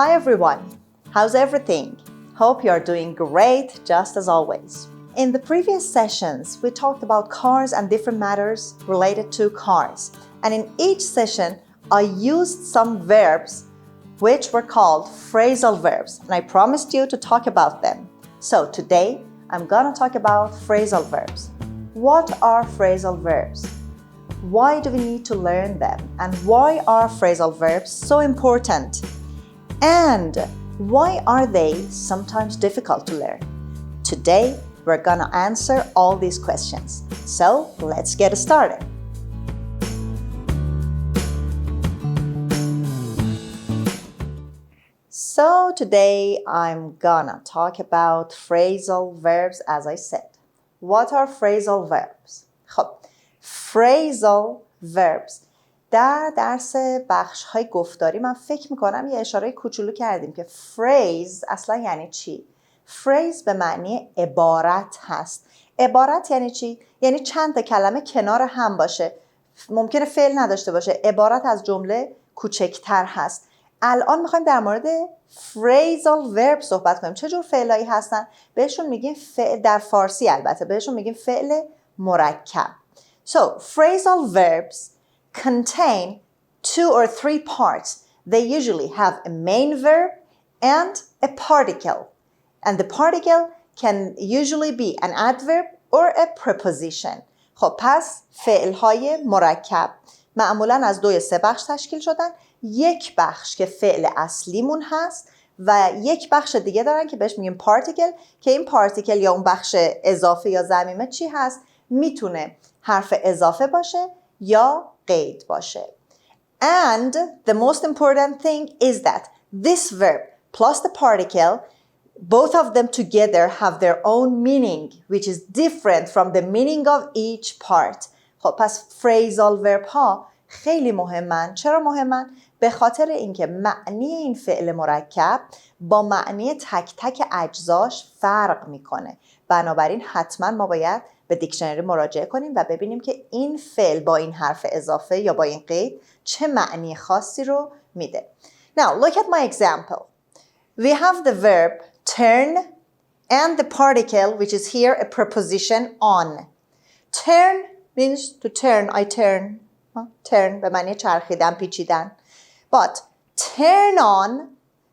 Hi everyone, how's everything? Hope you're doing great, just as always. In the previous sessions, we talked about cars and different matters related to cars. And in each session, I used some verbs which were called phrasal verbs. And I promised you to talk about them. So today, I'm gonna talk about phrasal verbs. What are phrasal verbs? Why do we need to learn them? And why are phrasal verbs so important? And why are they sometimes difficult to learn? Today, we're gonna answer all these questions. So, let's get started. So, today I'm gonna talk about phrasal verbs as I said. What are phrasal verbs? خب، phrasal verbs در درس بخش‌های گفتاری من فکر می‌کنم یه اشاره کوچولو کردیم که phrase اصلا یعنی چی؟ phrase به معنی عبارت هست. عبارت یعنی چی؟ یعنی چند تا کلمه کنار هم باشه. ممکنه فعل نداشته باشه. عبارت از جمله کوچکتر هست. الان می‌خوایم در مورد phrasal verb صحبت کنیم. چه جور فعلایی هستن؟ بهشون میگیم فعل در فارسی البته. بهشون میگیم فعل مرکب. So, phrasal verbs contain 2 or 3 parts. They usually have a main verb and a particle. And the particle can usually be an adverb or a preposition. خب پس فعل‌های مرکب معمولاً از 2 یا 3 بخش تشکیل شدن. یک بخش که فعل اصلیمون هست و یک بخش دیگه دارن که بهش میگیم particle که این particle یا اون بخش اضافه یا ضمیمه چی هست؟ میتونه حرف اضافه باشه یا قید باشه. And the most important thing is that this verb plus the particle, both of them together have their own meaning, which is different from the meaning of each part. خب پس phrasal verb ها خیلی مهمن. چرا مهمن؟ به خاطر اینکه معنی این فعل مرکب با معنی تک تک اجزاش فرق میکنه. بنابراین حتما ما باید به دیکشنری مراجعه کنیم و ببینیم که این فعل با این حرف اضافه یا با این قید چه معنی خاصی رو میده. Now, look at my example. We have the verb turn and the particle, which is here a preposition on. Turn means to turn. I turn. Turn به معنی چرخیدن، پیچیدن. But turn on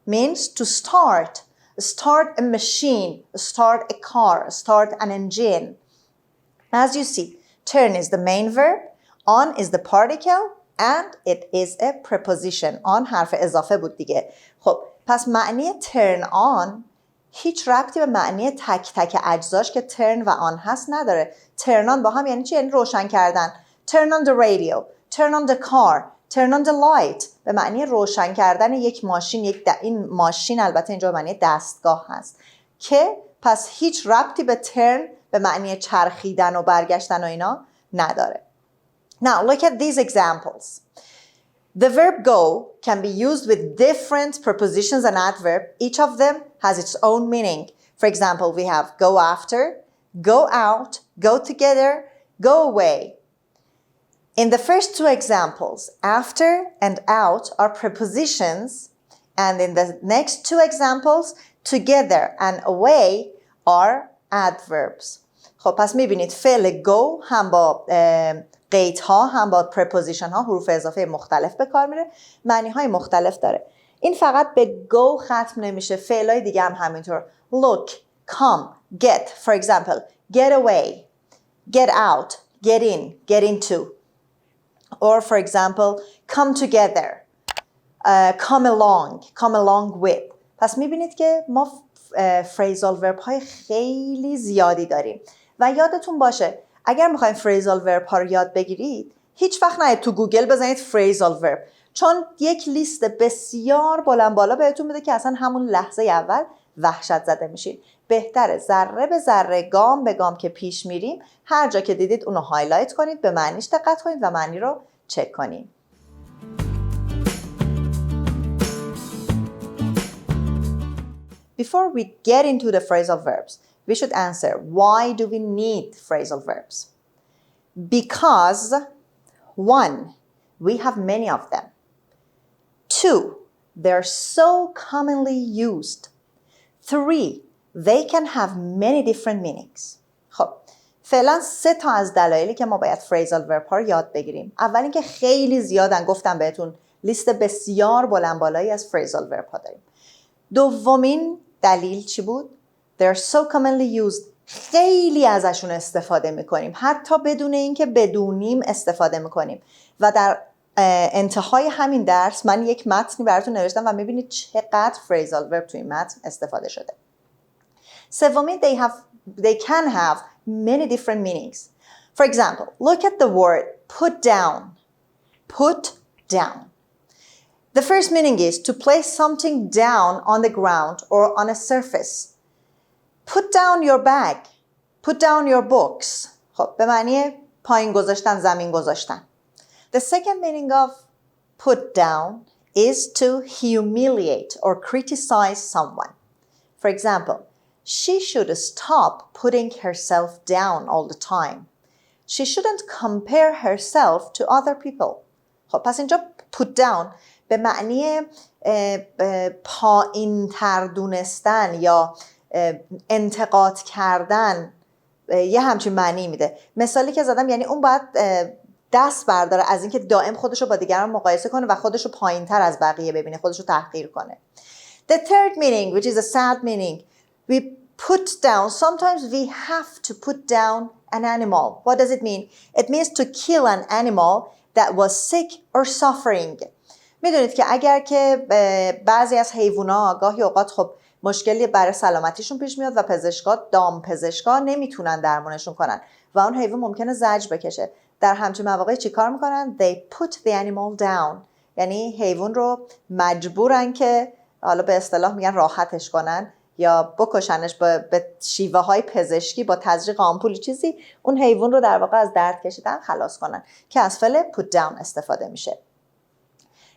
means to start. Start a machine, start a car, start an engine. As you see, turn is the main verb, on is the particle, and it is a preposition. On حرف اضافه بود دیگه. خب پس معنی turn on هیچ ربطی به معنی تک تک اجزاش که turn و on هست نداره. turn on با هم یعنی چی؟ یعنی روشن کردن. turn on the radio, turn on the car, turn on the light به معنی روشن کردن یک ماشین. این ماشین البته اینجا به معنی دستگاه هست که پس هیچ ربطی به turn به معنی چرخیدن و برگشتن و اینا نداره. Now look at these examples. The verb go can be used with different prepositions and adverb. Each of them has its own meaning. For example, we have go after, go out, go together, go away. In the first 2 examples, after and out are prepositions, and in the next 2 examples, together and away are adverbs. خب پس میبینید فعل go هم با قیدها هم با preposition ها حروف اضافه مختلف به کار میره، معنی های مختلف داره. این فقط به go ختم نمیشه، فعلای دیگه هم همینطور. Look, come, get, for example, get away, get out, get in, get into. Or for example, come together, come along with. پس میبینید که ما phrasal verb های خیلی زیادی داریم و یادتون باشه اگر میخواین phrasal verb ها رو یاد بگیرید هیچ وقت نید تو گوگل بزنید phrasal verb، چون یک لیست بسیار بلند بالا بهتون میده که اصلا همون لحظه اول وحشت زده میشین. بهتره ذره به ذره، گام به گام که پیش میریم هر جا که دیدید اونو هایلایت کنید، به معنیش دقت کنید و معنی رو چک کنید. Before we get into the phrasal verbs, we should answer, why do we need phrasal verbs? Because 1, we have many of them. 2, they're so commonly used. 3. They can have many different meanings. خب فعلا 3 تا از دلایلی که ما باید phrasal verb ها رو یاد بگیریم. اول اینکه خیلی زیادن، گفتم بهتون لیست بسیار بلند بالایی از phrasal verb ها داریم. دومین دلیل چی بود؟ They're so commonly used. خیلی ازشون استفاده میکنیم، حتی بدون اینکه بدونیم استفاده میکنیم. و در انتهای همین درس من یک متنی براتون نوشتم و میبینید چقدر phrasal verb توی این متن استفاده شده. سومی they can have many different meanings. For example, look at the word put down. Put down. The first meaning is to place something down on the ground or on a surface. Put down your bag. Put down your books. خب به معنی پایین گذاشتن، زمین گذاشتن. The second meaning of put down is to humiliate or criticize someone. For example, she should stop putting herself down all the time. She shouldn't compare herself to other people. خب پس اینجا put down به معنی پایین تر دونستن یا انتقاد کردن یه همچین معنی میده. مثالی که زدم یعنی اون باید دست برداره از اینکه دائم خودشو با دیگران مقایسه کنه و خودشو پایین تر از بقیه ببینه، خودشو تحقیر کنه. The third meaning, which is a sad meaning, we put down, sometimes we have to put down an animal. What does it mean? It means to kill an animal that was sick or suffering. میدونید که اگر که بعضی از حیوونا گاهی اوقات خب مشکلی برای سلامتیشون پیش میاد و دامپزشکا نمیتونن درمانشون کنن و اون حیوان ممکنه زجر بکشه. در همچین مواقع چی کار میکنن؟ They put the animal down. یعنی حیوان رو مجبورن که حالا به اصطلاح میگن راحتش کنن یا بکشنش به شیوه های پزشکی با تزریق آمپولی چیزی اون حیوان رو در واقع از درد کشیدن خلاص کنن که از فعل put down استفاده میشه.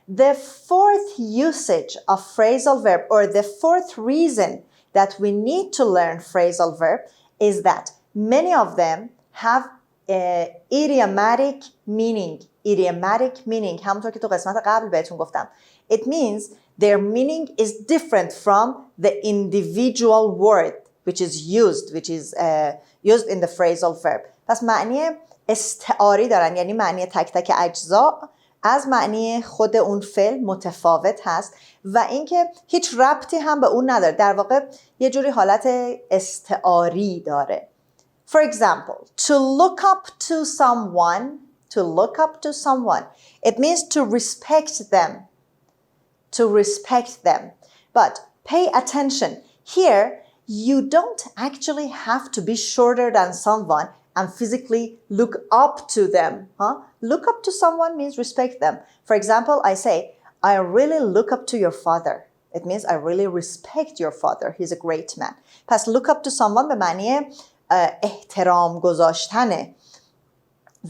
The fourth usage of phrasal verb or the fourth reason that we need to learn phrasal verb is that many of them have idiomatic meaning. Idiomatic meaning همونطور که تو قسمت قبل بهتون گفتم. It means their meaning is different from the individual word which is used in the phrasal verb. پس معنی استعاری دارن، یعنی معنی تک تک اجزا از معنی خود اون فعل متفاوت هست و اینکه هیچ ربطی هم به اون نداره، در واقع یه جوری حالت استعاری داره. For example, to look up to someone, it means to respect them. To respect them. But pay attention. Here, you don't actually have to be shorter than someone and physically look up to them. Look up to someone means respect them. For example, I say, I really look up to your father. It means I really respect your father. He's a great man. پس look up to someone به معنی احترام گذاشتنه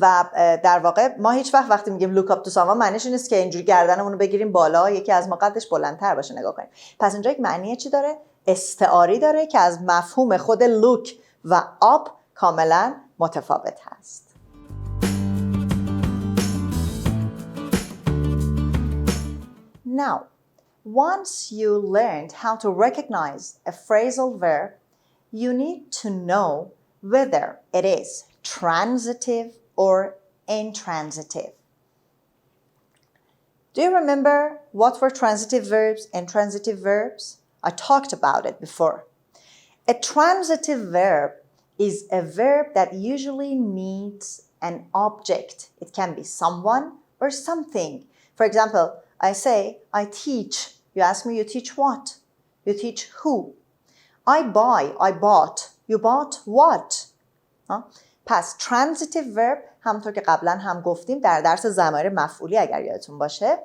و در واقع ما هیچ وقتی میگیم look up to someone معنیش نیست که اینجوری گردنمون رو بگیریم بالا یکی از ما قدش بلندتر باشه نگاه کنیم. پس اینجا یک معنی چی داره؟ استعاری داره که از مفهوم خود look و up کاملا متفاوت هست. Now, once you learned how to recognize a phrasal verb, you need to know whether it is transitive or intransitive. Do you remember what were transitive verbs and intransitive verbs? I talked about it before. A transitive verb is a verb that usually needs an object. It can be someone or something. For example, I say, I teach. You ask me, you teach what? You teach who? I buy, I bought. You bought what? پس transitive verb همونطور که قبلا هم گفتیم در درس ضمایر مفعولی اگر یادتون باشه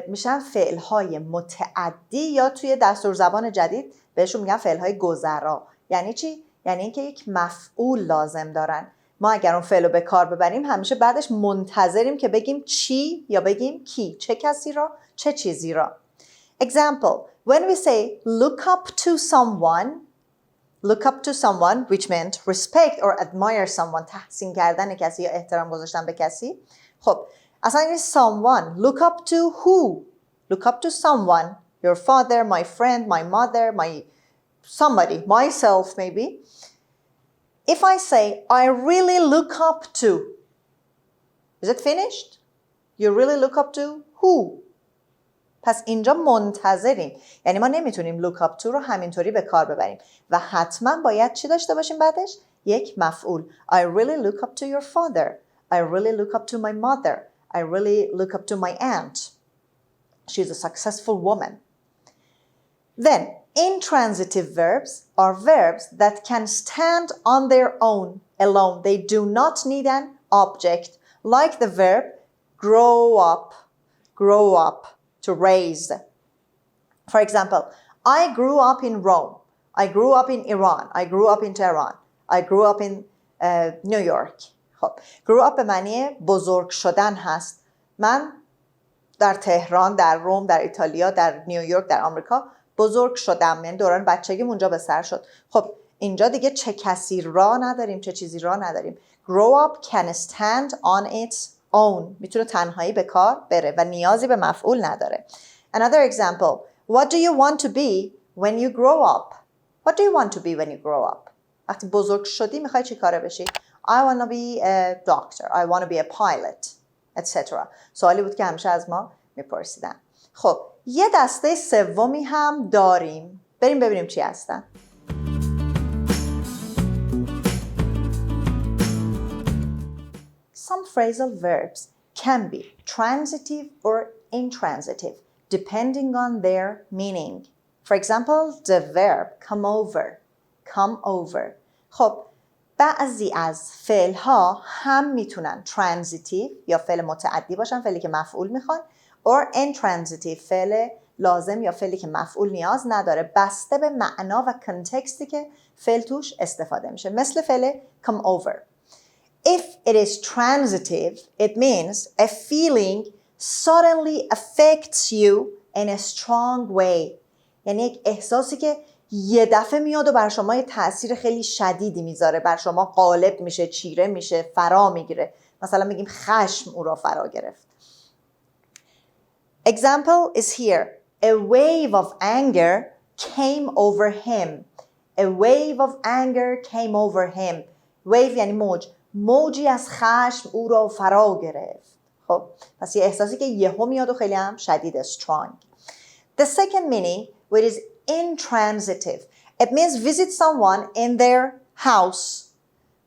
میشن فعلهای متعدی یا توی دستور زبان جدید بهشون میگن فعلهای گذرا. یعنی چی؟ یعنی اینکه یک مفعول لازم دارن. ما اگر اون فعل رو به کار ببریم همیشه بعدش منتظریم که بگیم چی یا بگیم کی، چه کسی را، چه چیزی را. Example, when we say look up to someone which meant respect or admire someone, تحسین کردن کسی یا احترام گذاشتن به کسی. خب اصلا این someone look up to who look up to someone, your father, my friend, my mother, somebody, myself maybe. If I say, I really look up to, is it finished? You really look up to who? پس اینجا منتظریم. یعنی ما نمیتونیم look up to رو همینطوری به کار ببریم و حتما باید چی داشته باشیم بعدش؟ یک مفعول. I really look up to your father. I really look up to my mother. I really look up to my aunt. She's a successful woman. Then, intransitive verbs are verbs that can stand on their own, alone. They do not need an object, like the verb grow up, to raise. For example, I grew up in Rome. I grew up in Iran. I grew up in Tehran. I grew up in New York. خب grew up به معنی بزرگ شدن هست. من در تهران، در روم، در ایتالیا، در نیویورک، در آمریکا بزرگ شدم. یعنی دوران بچگیم اونجا به سر شد. خب اینجا دیگه چه کسی را نداریم، چه چیزی را نداریم. Grow up can stand on its own. میتونه تنهایی به کار بره و نیازی به مفعول نداره. Another example. What do you want to be when you grow up? What do you want to be when you grow up? وقتی بزرگ شدی میخوای چی کاره بشی؟ I want to be a doctor. I want to be a pilot. etc. سوالی بود که همیشه از ما میپرسیدن. خب یه دسته سومی هم داریم. بریم ببینیم چی هستن. Some phrasal verbs can be transitive or intransitive depending on their meaning. For example, the verb come over. خب بعضی از فعل‌ها هم میتونن transitive یا فعل متعدی باشن، فعلی که مفعول میخوان، or intransitive فعل لازم یا فعلی که مفعول نیاز نداره، بسته به معنا و کنتکستی که فعل توش استفاده میشه. مثل فعل come over. If it is transitive, it means a feeling suddenly affects you in a strong way. یعنی یک احساسی که یه دفعه میاد و بر شما یه تأثیر خیلی شدیدی میذاره، بر شما غالب میشه، چیره میشه، فرا میگیره. مثلا میگیم خشم او را فرا گرفت. Example is here. A wave of anger came over him. A wave of anger came over him. Wave یعنی موج. موجی از خشم او را فرا گرفت. خب پس یه احساسی که یهو میاد و خیلی هم شدیده، strong. The second meaning, which is intransitive. It means visit someone in their house.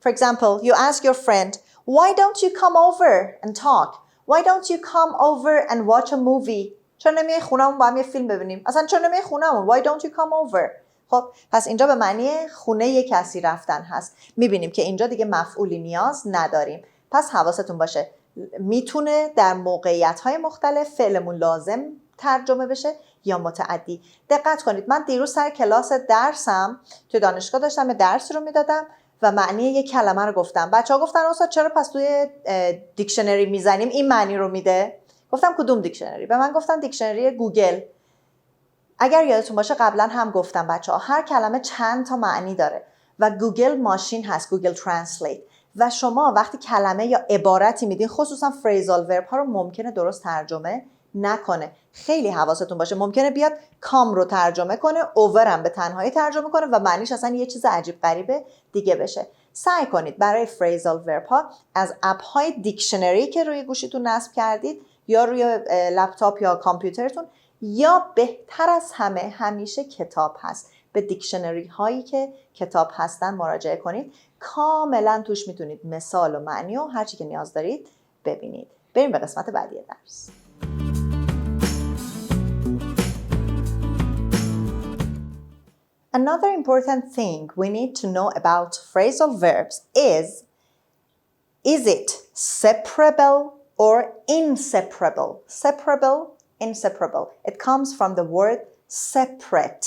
For example, you ask your friend, why don't you come over and talk? Why don't you come over and watch a movie? چرا نمیای خونمون با هم یه فیلم ببینیم؟ اصلا چرا نمیای خونمون؟ Why don't you come over? خب پس اینجا به معنی خونه یک کسی رفتن هست. میبینیم که اینجا دیگه مفعولی نیاز نداریم. پس حواستون باشه میتونه در موقعیت‌های مختلف فعلمون لازم ترجمه بشه یا متعدی. دقت کنید، من دیروز سر کلاس درسم توی دانشگاه داشتم درس رو میدادم و معنی یک کلمه رو گفتم. بچه‌ها گفتن استاد چرا پس توی دیکشنری میزنیم این معنی رو میده؟ گفتم کدوم دیکشنری؟ به من گفتن دیکشنری گوگل. اگر یادتون باشه قبلا هم گفتم بچه‌ها هر کلمه چند تا معنی داره و گوگل ماشین هست، گوگل ترنسلیت، و شما وقتی کلمه یا عبارتی میدین خصوصا فریزال ورب ها رو ممکنه درست ترجمه نکنه. خیلی حواستون باشه، ممکنه بیاد کام رو ترجمه کنه، اوور هم به تنهایی ترجمه کنه و معنیش اصلا یه چیز عجیب غریبه دیگه بشه. سعی کنید برای فریزال ورب ها از اپ های دیکشنری که روی گوشیتون نصب کردید یا روی لپتاپ یا کامپیوترتون، یا بهتر از همه همیشه کتاب هست، به دیکشنری هایی که کتاب هستن مراجعه کنید. کاملا توش میتونید مثال و معنی و هر چی که نیاز دارید ببینید. بریم به قسمت بعدی درس. Another important thing we need to know about phrasal verbs is it separable or inseparable? Separable, inseparable. It comes from the word separate.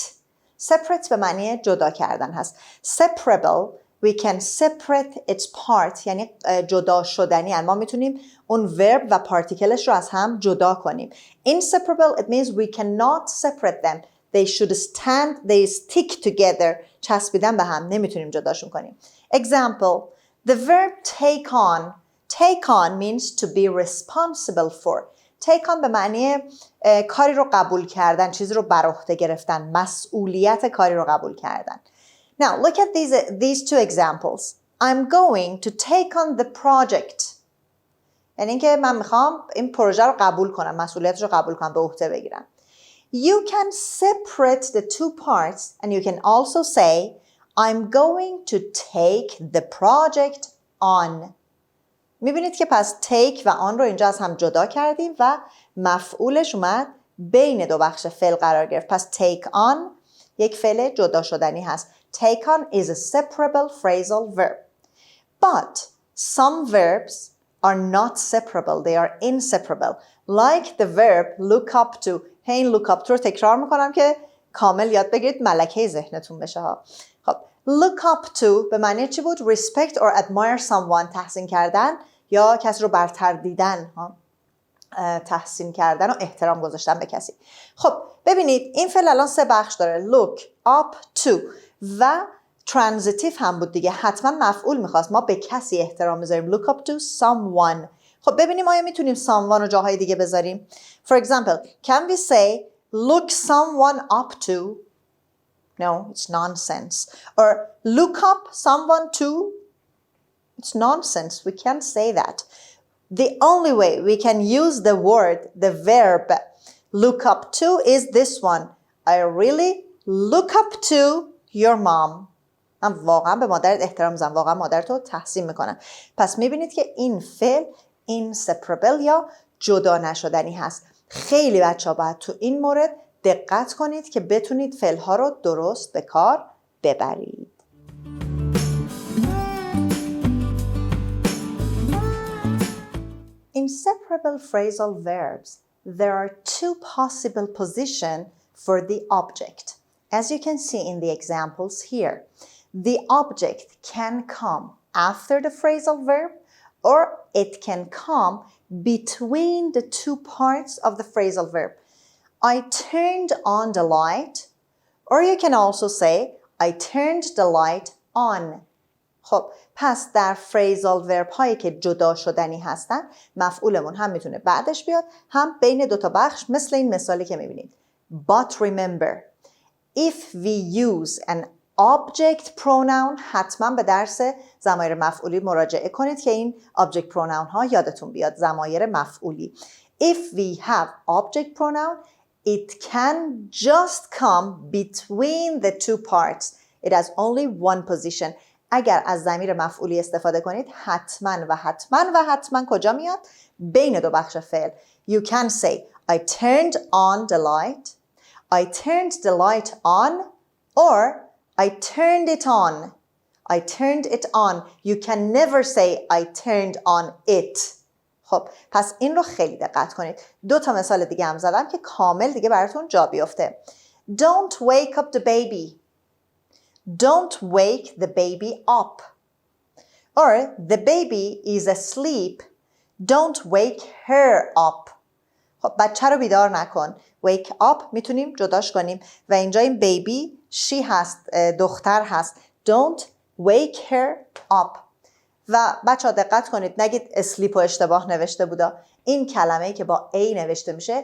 Separate به معنی جدا کردن هست. Separable, we can separate its part، یعنی جدا شدنی. ما میتونیم اون verb و پارتیکلش رو از هم جدا کنیم. Inseparable, it means we cannot separate them. They should stand, they stick together. چسبیدن به هم، نمیتونیم جداشون کنیم. Example, the verb take on. Take on means to be responsible for. take on به معنی کاری رو قبول کردن، چیزی رو بر عهده گرفتن، مسئولیت کاری رو قبول کردن. Now look at these two examples. I'm going to take on the project. یعنی اینکه من میخوام این پروژه رو قبول کنم، مسئولیتش رو قبول کنم، به عهده بگیرم. You can separate the two parts and you can also say I'm going to take the project on. میبینید که پس take و on رو اینجا از هم جدا کردیم و مفعولش اومد بین دو بخش فعل قرار گرفت. پس take on یک فعل جدا شدنی هست. Take on is a separable phrasal verb. But some verbs are not separable. They are inseparable. Like the verb look up to. این look up to رو تکرار میکنم که کامل یاد بگیرید، ملکه ذهنتون بشه ها. خب look up to به معنی چی بود؟ Respect or admire someone، تحسین کردن یا کسی رو برتر دیدن ها. تحسین کردن و احترام گذاشتن به کسی. خب ببینید این فعل الان 3 بخش داره. look up to و transitive هم بود دیگه، حتما مفعول میخواست. ما به کسی احترام میذاریم. look up to someone. خب ببینیم آیا میتونیم someone رو جاهای دیگه بذاریم. For example, can we say look someone up to? No, it's nonsense. Or look up someone to? It's nonsense. We can't say that. The only way we can use the word, the verb look up to is this one. I really look up to your mom. من واقعا به مادرت احترام میذارم، واقعا مادرت رو تحسین میکنم. پس میبینید که این فعل inseparable یا جدا نشدنی هست. خیلی بچه‌ها باید تو این مورد دقت کنید که بتونید فعل‌ها رو درست به کار ببرید. In separable phrasal verbs, there are 2 possible positions for the object. As you can see in the examples here, the object can come after the phrasal verb or it can come between the 2 parts of the phrasal verb. I turned on the light, or you can also say I turned the light on. خب پس در phrasal verb هایی که جدا شدنی هستن مفعولمون هم میتونه بعدش بیاد، هم بین 2 تا بخش، مثل این مثالی که میبینید. But remember, if we use an object pronoun، حتما به درس ضمایر مفعولی مراجعه کنید که این object pronoun ها یادتون بیاد، ضمایر مفعولی. If we have object pronoun, it can just come between the 2 parts. It has only one position. اگر از ضمیر مفعولی استفاده کنید حتما کجا میاد؟ بین 2 بخش فعل. You can say I turned on the light, I turned the light on, or I turned it on. I turned it on. You can never say I turned on it. خب پس این رو خیلی دقت کنید. 2 تا مثال دیگه هم زدم که کامل دیگه براتون جا بیفته. Don't wake up the baby. Don't wake the baby up. Or the baby is asleep. Don't wake her up. خب بچه رو بیدار نکن. Wake up میتونیم جداش کنیم و اینجا این baby she هست، دختر هست. Don't wake her up. و بچه ها دقت کنید نگید asleep و اشتباه نوشته بودا. این کلمه‌ای که با A نوشته میشه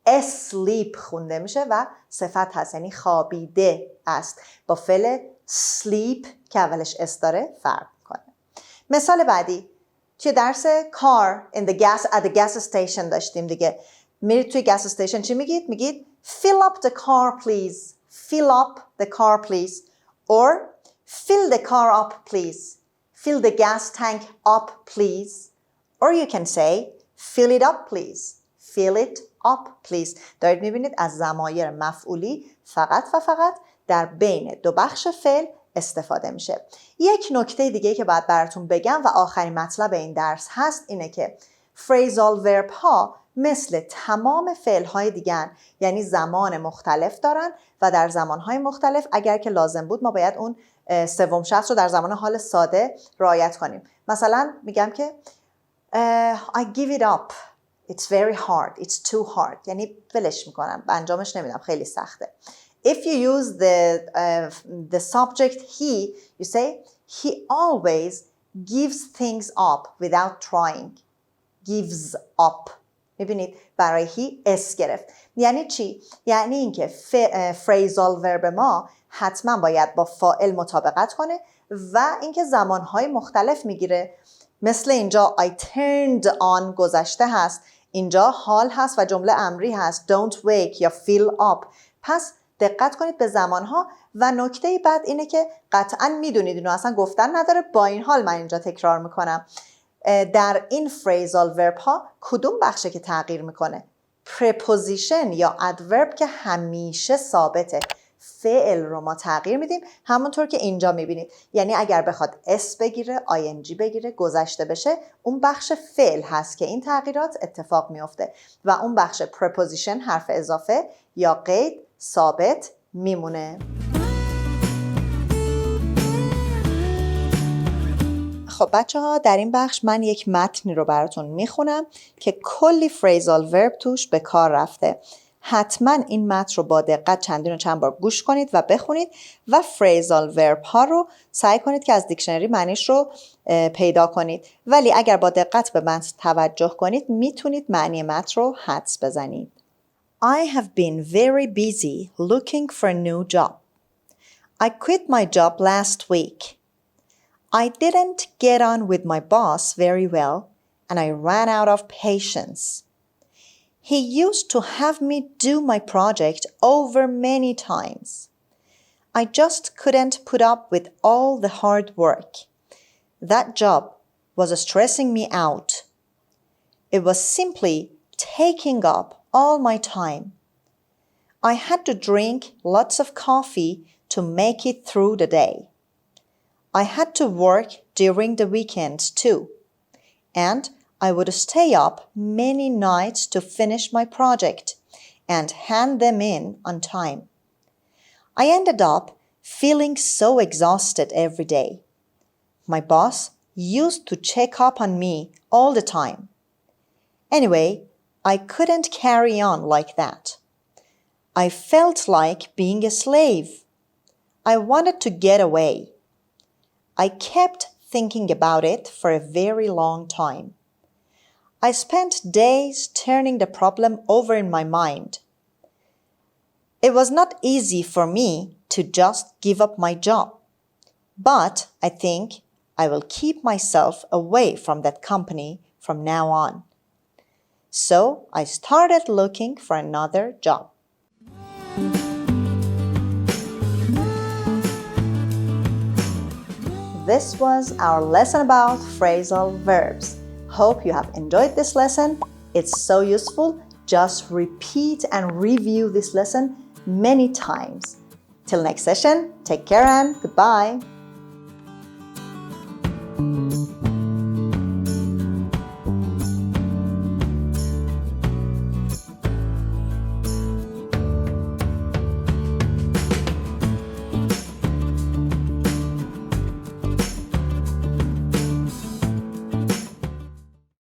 asleep خونده میشه و صفت هست، یعنی خوابیده است. با فعل sleep که اولش اس داره فرق کنه. مثال بعدی توی درس car at the gas station داشتیم دیگه. میرید توی gas station چی میگید؟ میگید fill up the car please. Fill up the car please. Or fill the car up please. Fill the gas tank up please. Or you can say fill it up please. Fill it up please. دارید میبینید از ضمایر مفعولی فقط و فقط در بین 2 بخش فعل استفاده میشه. یک نکته دیگه که باید براتون بگم و آخرین مطلب این درس هست اینه که phrasal verb ها مثل تمام فعل های دیگر یعنی زمان مختلف دارن و در زمان های مختلف اگر که لازم بود ما باید اون 3 شخص رو در زمان حال ساده رعایت کنیم. مثلا میگم که I give it up. It's very hard. It's too hard. یعنی ولش میکنم، انجامش نمیدم، خیلی سخته. If you use the subject he, you say he always gives things up without trying. Gives up. میبینید برای هی اس گرفت. یعنی چی؟ یعنی اینکه فریزال ورب ما حتما باید با فاعل مطابقت کنه و اینکه زمانهای مختلف میگیره. مثل اینجا I turned on گذشته هست، اینجا حال هست و جمله امری هست don't wake یا fill up. پس دقت کنید به زمانها و نکته بعد اینه که قطعا میدونید اینو اصلا گفتن نداره، با این حال من اینجا تکرار میکنم. در این فریزال ورب ها کدوم بخشه که تغییر میکنه؟ پرپوزیشن یا ادورب که همیشه ثابته. فعل رو ما تغییر میدیم همونطور که اینجا میبینید. یعنی اگر بخواد اس بگیره، ing بگیره، گذشته بشه، اون بخش فعل هست که این تغییرات اتفاق میفته و اون بخش پرپوزیشن حرف اضافه یا قید ثابت میمونه. خب بچه ها در این بخش من یک متنی رو براتون میخونم که کلی فریزال ورب توش به کار رفته. حتما این متن رو با دقت چندین و چند بار گوش کنید و بخونید و فریزال ورب ها رو سعی کنید که از دیکشنری معنیش رو پیدا کنید. ولی اگر با دقت به متن توجه کنید میتونید معنی متن رو حدس بزنید. I have been very busy looking for a new job. I quit my job last week. I didn't get on with my boss very well and I ran out of patience. He used to have me do my project over many times. I just couldn't put up with all the hard work. That job was stressing me out. It was simply taking up all my time. I had to drink lots of coffee to make it through the day. I had to work during the weekends too, and I would stay up many nights to finish my project and hand them in on time. I ended up feeling so exhausted every day. My boss used to check up on me all the time. Anyway, I couldn't carry on like that. I felt like being a slave. I wanted to get away. I kept thinking about it for a very long time. I spent days turning the problem over in my mind. It was not easy for me to just give up my job, but I think I will keep myself away from that company from now on. So I started looking for another job. This was our lesson about phrasal verbs. Hope you have enjoyed this lesson. It's so useful. Just repeat and review this lesson many times. Till next session, take care and goodbye.